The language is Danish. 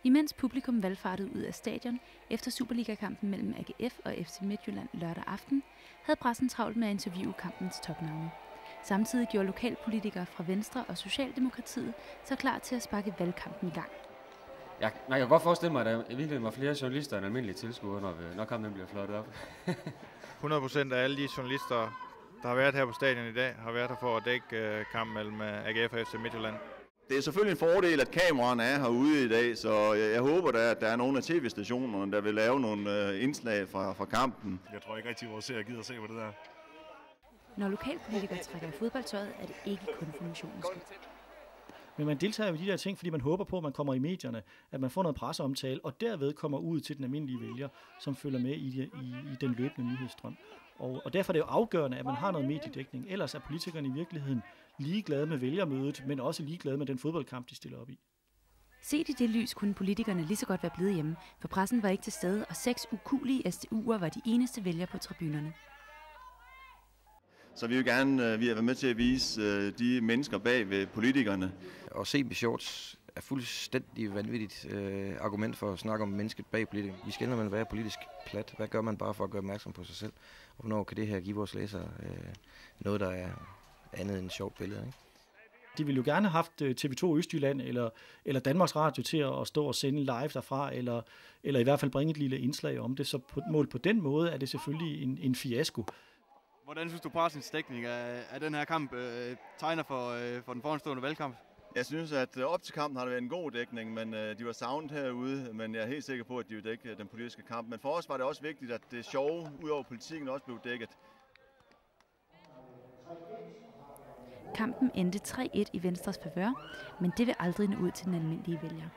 Imens publikum valgfartede ud af stadion efter Superliga-kampen mellem AGF og FC Midtjylland lørdag aften, havde pressen travlt med at interviewe kampens topnavne. Samtidig gjorde lokalpolitikere fra Venstre og Socialdemokratiet så klar til at sparke valgkampen i gang. Jeg kan godt forestille mig, at der i virkeligheden var flere journalister end almindelige tilskuere, når kampen bliver flottet op. 100% af alle de journalister, der har været her på stadion i dag, har været her for at dække kampen mellem AGF og FC Midtjylland. Det er selvfølgelig en fordel, at kameraerne er herude i dag, så jeg håber, at der er nogle af tv-stationerne, der vil lave nogle indslag fra kampen. Jeg tror ikke rigtig, at vores seere gider at se på det der. Når lokalpolitikere trækker i fodboldtøjet, er det ikke kun for nationens skyld. Men man deltager i de der ting, fordi man håber på, at man kommer i medierne, at man får noget presseomtale, og derved kommer ud til den almindelige vælger, som følger med i den løbende nyhedsstrøm. Og derfor er det jo afgørende, at man har noget mediedækning. Ellers er politikerne i virkeligheden ligeglade med vælgermødet, men også ligeglade med den fodboldkamp, de stiller op i. Set i det lys kunne politikerne lige så godt være blevet hjemme, for pressen var ikke til stede, og 6 ukuelige SDU'er var de eneste vælgere på tribunerne. Så vi vil gerne være med til at vise de mennesker bag ved politikerne. Og se med shorts er fuldstændig vanvittigt argument for at snakke om mennesket bag politikerne. Vi skal ende med at være politisk plat. Hvad gør man bare for at gøre opmærksom på sig selv? Og hvornår kan det her give vores læsere noget, der er andet end et sjovt billede, ikke? De ville jo gerne have haft TV2 Østjylland eller Danmarks Radio til at stå og sende live derfra, eller i hvert fald bringe et lille indslag om det. Så målt på den måde er det selvfølgelig en fiasko. Hvordan synes du, pressens dækning af den her kamp tegner for den foranstående valgkamp? Jeg synes, at op til kampen har det været en god dækning, men de var savnet herude, men jeg er helt sikker på, at de vil dække den politiske kamp. Men for os var det også vigtigt, at det sjove ud over politikken også blev dækket. Kampen endte 3-1 i Venstres favør, men det vil aldrig nå ud til den almindelige vælger.